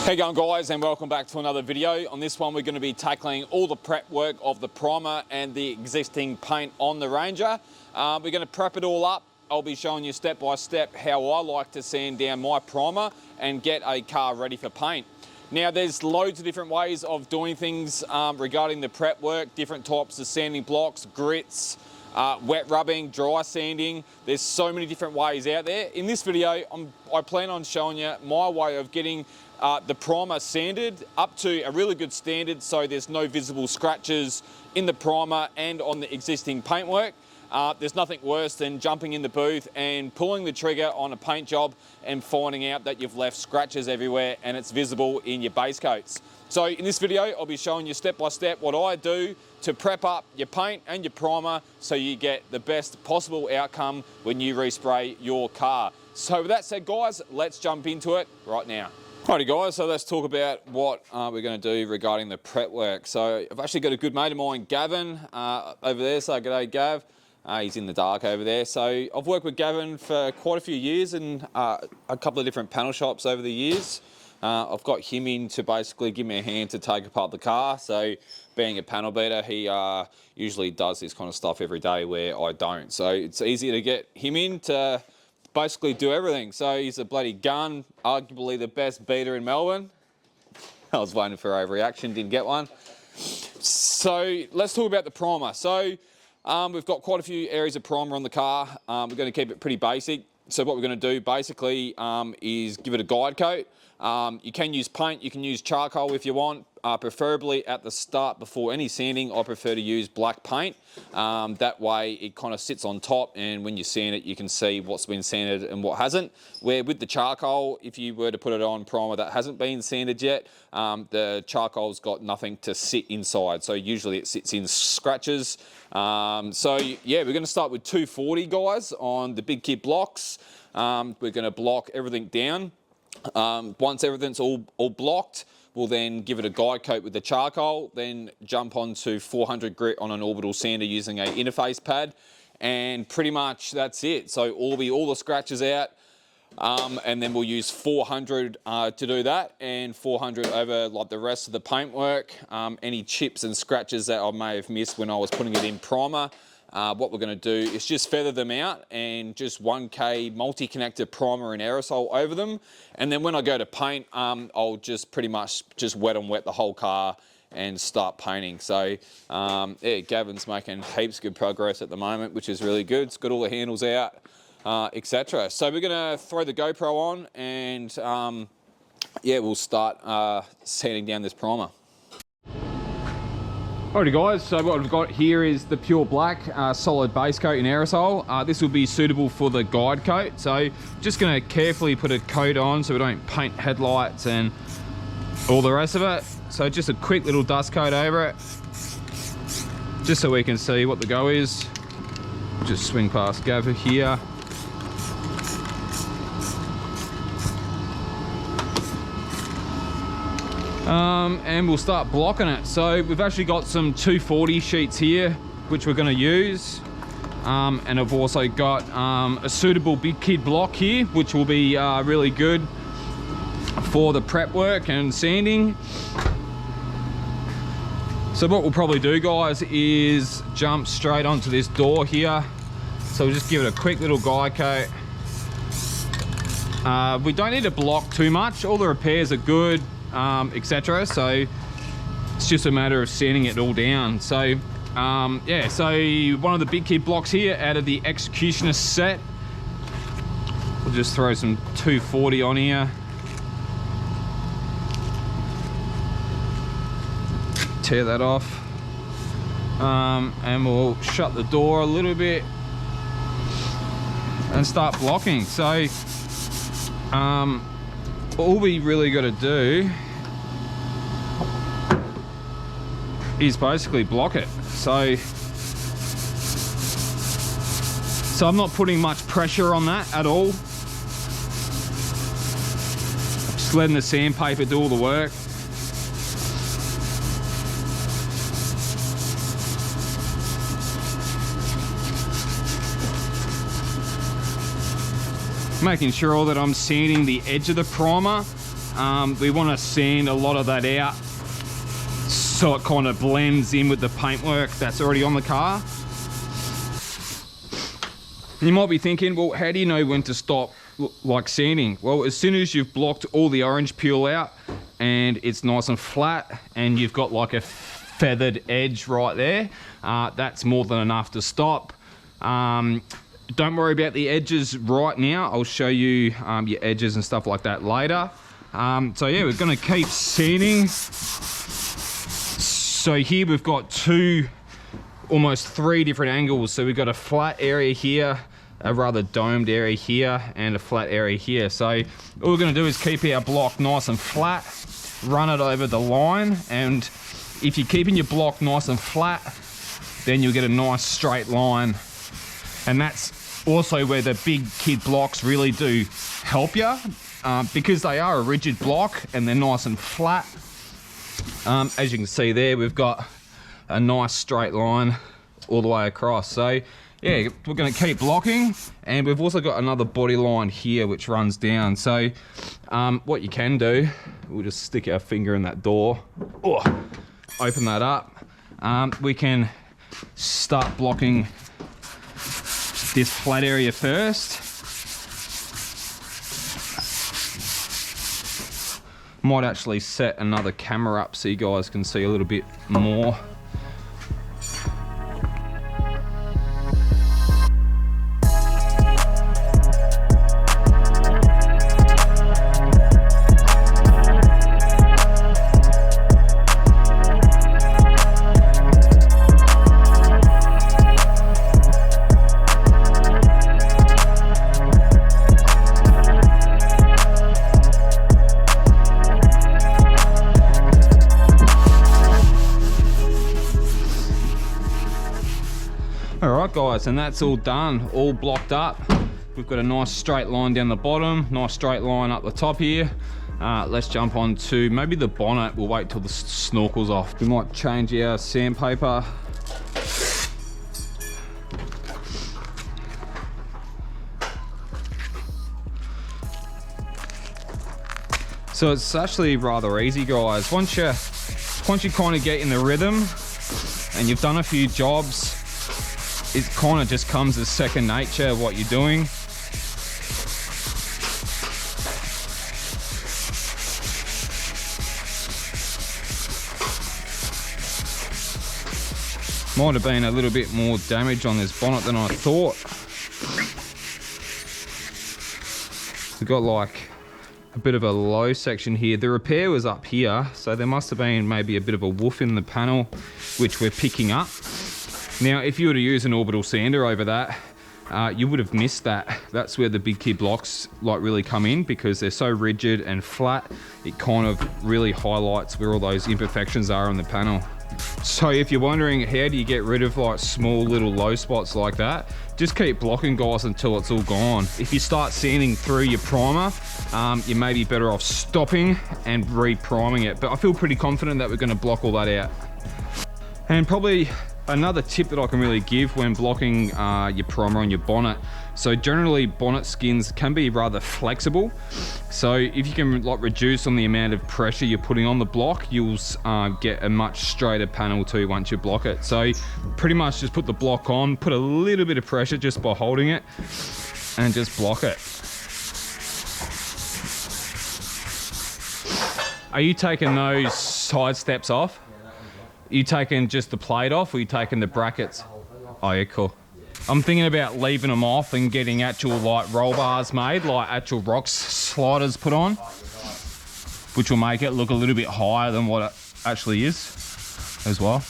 How you going, guys, and welcome back to another video. On this one we're going to be tackling all the prep work of the primer and the existing paint on the Ranger. We're going to prep it all up. I'll be showing you step by step how I like to sand down my primer and get a car ready for paint. Now there's loads of different ways of doing things regarding the prep work, different types of sanding blocks, grits, wet rubbing, dry sanding. There's so many different ways out there. In this video, I plan on showing you my way of getting the primer sanded up to a really good standard so there's no visible scratches in the primer and on the existing paintwork. There's nothing worse than jumping in the booth and pulling the trigger on a paint job and finding out that you've left scratches everywhere and it's visible in your base coats. So in this video, I'll be showing you step by step what I do to prep up your paint and your primer so you get the best possible outcome when you respray your car. So with that said, guys, let's jump into it right now. Alrighty guys, so let's talk about what we're going to do regarding the prep work. So I've actually got a good mate of mine, Gavin, over there. So g'day Gav. He's in the dark over there. So I've worked with Gavin for quite a few years in a couple of different panel shops over the years. I've got him in to basically give me a hand to take apart the car. So being a panel beater, he usually does this kind of stuff every day where I don't. So it's easier to get him in to basically do everything. So he's a bloody gun, arguably the best beater in Melbourne. I was waiting for a reaction, didn't get one. So let's talk about the primer. So we've got quite a few areas of primer on the car. We're going to keep it pretty basic. So what we're going to do basically is give it a guide coat. You can use paint, you can use charcoal if you want. Preferably at the start before any sanding, I prefer to use black paint. That way it kind of sits on top and when you sand it, you can see what's been sanded and what hasn't. Where with the charcoal, if you were to put it on primer that hasn't been sanded yet, the charcoal's got nothing to sit inside. So usually it sits in scratches. So yeah, we're going to start with 240 guys on the big kit blocks. We're going to block everything down. Once everything's all blocked, we'll then give it a guide coat with the charcoal, then jump onto 400 grit on an orbital sander using a interface pad, and pretty much that's it. So all the scratches out, and then we'll use 400 to do that, and 400 over like the rest of the paintwork. Any chips and scratches that I may have missed when I was putting it in primer. What we're going to do is just feather them out and just 1K multi-connector primer and aerosol over them. And then when I go to paint, I'll just pretty much just wet the whole car and start painting. So yeah, Gavin's making heaps of good progress at the moment, which is really good. It's got all the handles out, etc. So we're going to throw the GoPro on and yeah, we'll start sanding down this primer. Alrighty guys, so what we've got here is the pure black solid base coat in aerosol. This will be suitable for the guide coat. So just going to carefully put a coat on so we don't paint headlights and all the rest of it. So just a quick little dust coat over it, just so we can see what the go is. Just swing past Gav here. And we'll start blocking it. So we've actually got some 240 sheets here, which we're going to use. And I've also got a suitable big kid block here, which will be really good for the prep work and sanding. So what we'll probably do, guys, is jump straight onto this door here. So we'll just give it a quick little guide coat. We don't need to block too much. All the repairs are good. Etc. So it's just a matter of sanding it all down. So yeah, so one of the big kit blocks here out of the Executionist set. We'll just throw some 240 on here. Tear that off. And we'll shut the door a little bit and start blocking. So all we really got to do is basically block it. So I'm not putting much pressure on that at all. Just letting the sandpaper do all the work. Making sure that I'm sanding the edge of the primer We want to sand a lot of that out so it kind of blends in with the paintwork that's already on the car. You might be thinking, well, how do you know when to stop like sanding? Well, as soon as you've blocked all the orange peel out and it's nice and flat and you've got like a feathered edge right there, that's more than enough to stop. Don't worry about the edges right now. I'll show you your edges and stuff like that later. So yeah, we're gonna keep sanding. So here we've got almost three different angles. So we've got a flat area here, a rather domed area here, and a flat area here. So all we're gonna do is keep our block nice and flat, run it over the line, and if you're keeping your block nice and flat, then you'll get a nice straight line. And that's also where the big kid blocks really do help you, because they are a rigid block and they're nice and flat. As you can see there, we've got a nice straight line all the way across. So yeah, we're going to keep blocking, and we've also got another body line here which runs down. So what you can do, we'll just stick our finger in that door, open that up. We can start blocking this flat area first. Might actually set another camera up so you guys can see a little bit more. Alright guys, and that's all done, all blocked up. We've got a nice straight line down the bottom, nice straight line up the top here. Let's jump on to maybe the bonnet. We'll wait till the snorkel's off. We might change our sandpaper. So it's actually rather easy guys. Once you kind of get in the rhythm and you've done a few jobs, it kind of just comes as second nature what you're doing. Might have been a little bit more damage on this bonnet than I thought. We've got like a bit of a low section here. The repair was up here, so there must have been maybe a bit of a woof in the panel, which we're picking up. Now, if you were to use an orbital sander over that, you would have missed that. That's where the big key blocks like really come in, because they're so rigid and flat. It kind of really highlights where all those imperfections are on the panel. So if you're wondering how do you get rid of like small little low spots like that, just keep blocking guys until it's all gone. If you start sanding through your primer, you may be better off stopping and re-priming it. But I feel pretty confident that we're going to block all that out. And probably another tip that I can really give when blocking your primer on your bonnet. So generally bonnet skins can be rather flexible. So if you can like reduce on the amount of pressure you're putting on the block, you'll get a much straighter panel too once you block it. So pretty much just put the block on, put a little bit of pressure just by holding it, and just block it. Are you taking those side steps off? You taking just the plate off, or you taking the brackets? Oh yeah, cool. I'm thinking about leaving them off and getting actual like roll bars made, like actual rocks sliders put on, which will make it look a little bit higher than what it actually is as well.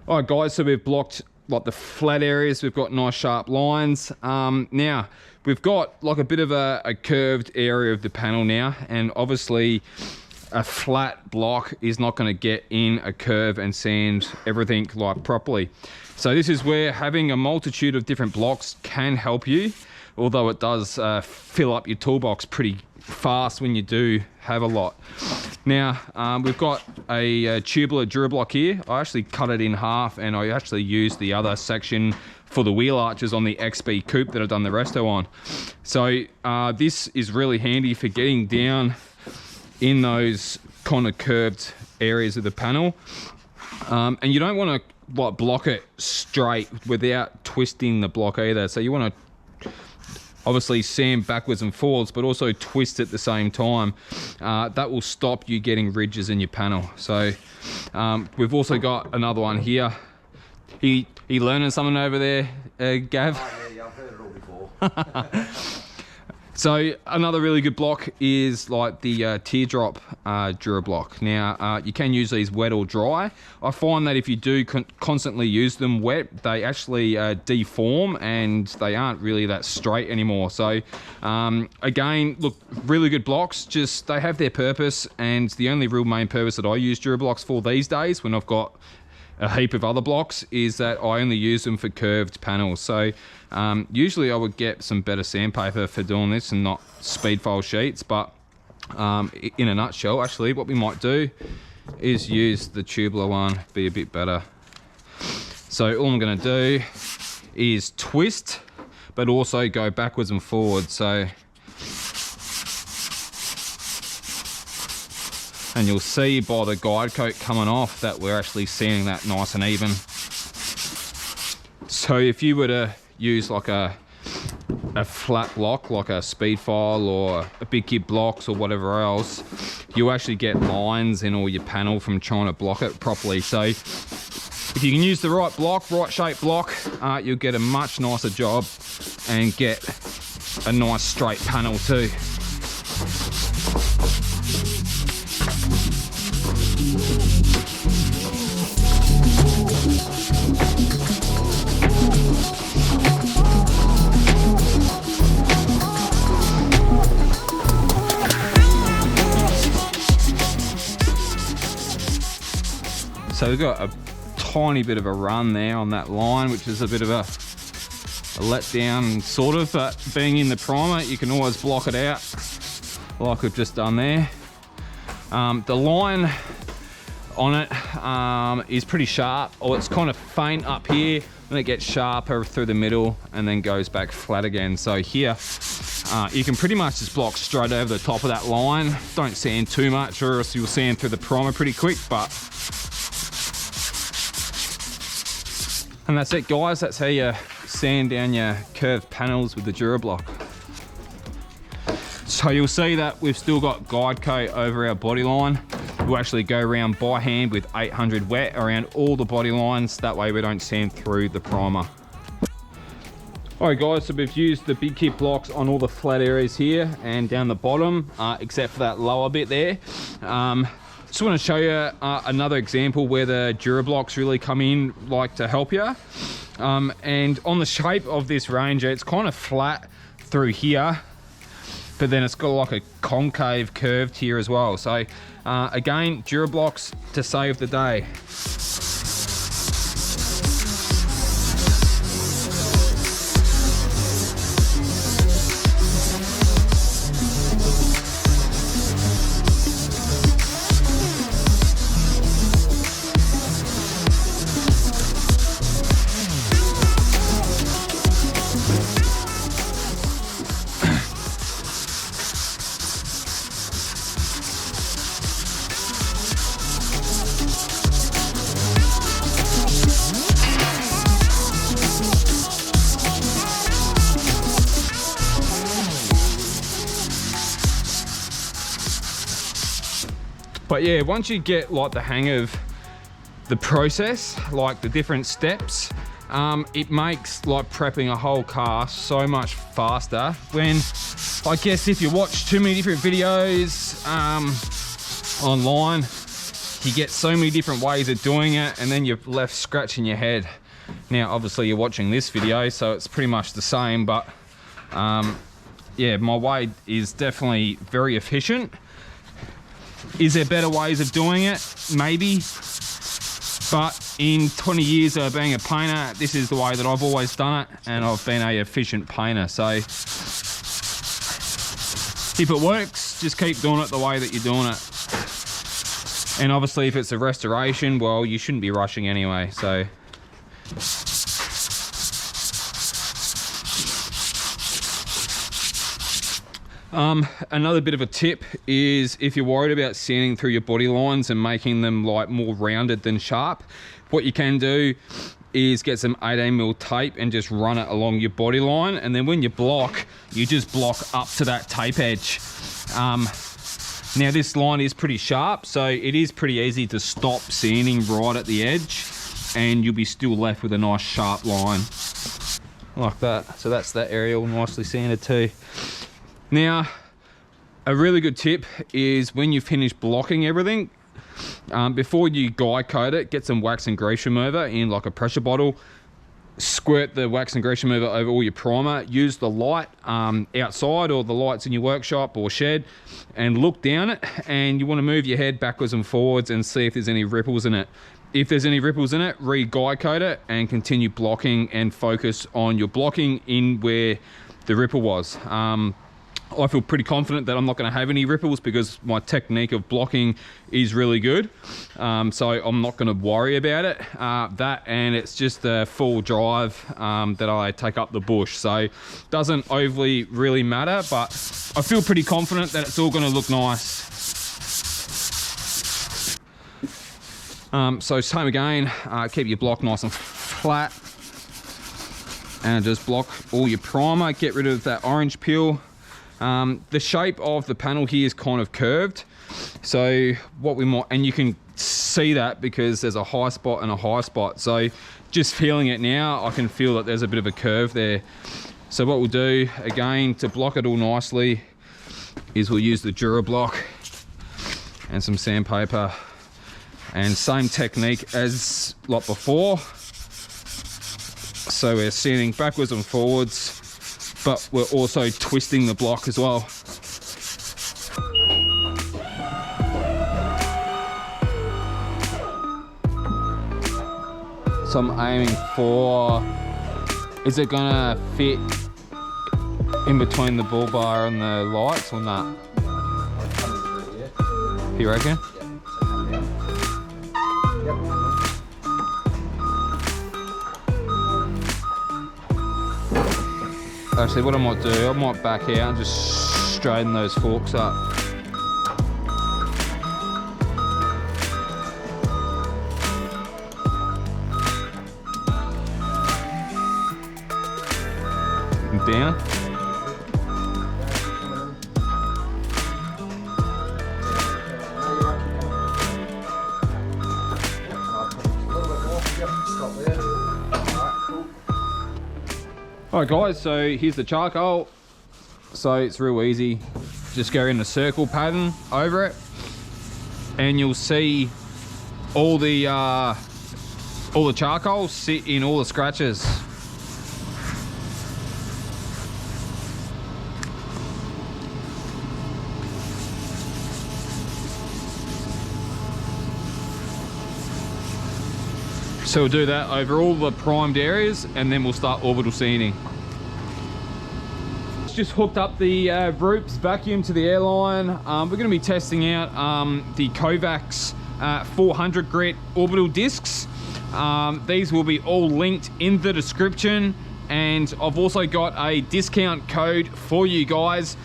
All right guys, so we've blocked like the flat areas, we've got nice sharp lines. Now, we've got like a bit of a curved area of the panel now, and obviously a flat block is not going to get in a curve and sand everything like properly. So this is where having a multitude of different blocks can help you, although it does fill up your toolbox pretty fast when you do have a lot. Now we've got a tubular Durablock here. I actually cut it in half, and I actually used the other section for the wheel arches on the XB coupe that I've done the resto on. So this is really handy for getting down in those kind of curved areas of the panel. And you don't want to like block it straight without twisting the block either. So you want to obviously sand backwards and forwards, but also twist at the same time. That will stop you getting ridges in your panel. So we've also got another one here. You learning something over there, Gav? Oh, yeah, I've heard it all before. So another really good block is like the teardrop DuraBlock. Now you can use these wet or dry. I find that if you do constantly use them wet, they actually deform and they aren't really that straight anymore. So again, look, really good blocks, just they have their purpose, and the only real main purpose that I use DuraBlocks for these days, when I've got a heap of other blocks, is that I only use them for curved panels. So usually I would get some better sandpaper for doing this and not speed file sheets, but in a nutshell, actually what we might do is use the tubular one, be a bit better. So all I'm going to do is twist, but also go backwards and forwards. So, and you'll see by the guide coat coming off that we're actually sanding that nice and even. So if you were to use like a flat block, like a speed file or a big kit blocks or whatever else, you actually get lines in all your panel from trying to block it properly. So if you can use the right block, right shaped block, you'll get a much nicer job and get a nice straight panel too. So we've got a tiny bit of a run there on that line, which is a bit of a letdown sort of, but being in the primer, you can always block it out like we've just done there. The line on it is pretty sharp, or it's kind of faint up here, and it gets sharper through the middle and then goes back flat again. So here, you can pretty much just block straight over the top of that line. Don't sand too much or else you'll sand through the primer pretty quick, but and that's it, guys. That's how you sand down your curved panels with the DuraBlock. So you'll see that we've still got guide coat over our body line. We'll actually go around by hand with 800 wet around all the body lines. That way we don't sand through the primer. All right, guys, so we've used the big kit blocks on all the flat areas here and down the bottom, except for that lower bit there. Just want to show you another example where the DuraBlocks really come in like to help you. And on the shape of this Ranger, it's kind of flat through here, but then it's got like a concave curved here as well. So again, DuraBlocks to save the day. But yeah, once you get like the hang of the process, like the different steps, it makes like prepping a whole car so much faster. When I guess if you watch too many different videos online, you get so many different ways of doing it, and then you're left scratching your head. Now obviously you're watching this video, so it's pretty much the same, but yeah, my way is definitely very efficient. Is there better ways of doing it? Maybe. But in 20 years of being a painter, this is the way that I've always done it, and I've been an efficient painter. So if it works, just keep doing it the way that you're doing it. And obviously if it's a restoration, well, you shouldn't be rushing anyway. So Another bit of a tip is if you're worried about sanding through your body lines and making them like more rounded than sharp, what you can do is get some 18mm tape and just run it along your body line, and then when you block, you just block up to that tape edge. Now this line is pretty sharp, so it is pretty easy to stop sanding right at the edge, and you'll be still left with a nice sharp line like that. So that's that area all nicely sanded too. Now, a really good tip is when you finish blocking everything, before you guide coat it, get some wax and grease remover in like a pressure bottle, squirt the wax and grease remover over all your primer, use the light outside or the lights in your workshop or shed, and look down it, and you want to move your head backwards and forwards and see if there's any ripples in it. If there's any ripples in it, re-guide coat it and continue blocking and focus on your blocking in where the ripple was. I feel pretty confident that I'm not going to have any ripples because my technique of blocking is really good. So I'm not going to worry about it. That, and it's just a full drive that I take up the bush. So doesn't overly really matter, but I feel pretty confident that it's all going to look nice. So same again, keep your block nice and flat. And just block all your primer, get rid of that orange peel. The shape of the panel here is kind of curved, so what we might, and you can see that because there's a high spot and a high spot, so just feeling it now I can feel that there's a bit of a curve there. So what we'll do again to block it all nicely is we'll use the Dura block and some sandpaper, and same technique as like before. So we're sanding backwards and forwards, but we're also twisting the block as well. So I'm aiming for, is it gonna fit in between the bull bar and the lights or not? You reckon? Actually, what I might do, I might back out and just straighten those forks up. And down. Alright guys, so here's the charcoal. So it's real easy. Just go in a circle pattern over it, and you'll see all the charcoal sit in all the scratches. So we'll do that over all the primed areas, and then we'll start orbital sanding. Just hooked up the Roops vacuum to the airline. We're going to be testing out the Kovacs 400 grit orbital discs. These will be all linked in the description, and I've also got a discount code for you guys,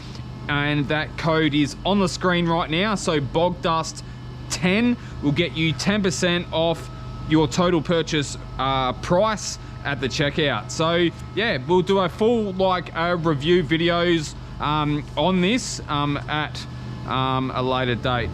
and that code is on the screen right now. So BogDust10 will get you 10% off your total purchase price at the checkout. So yeah, we'll do a full review videos on this at a later date.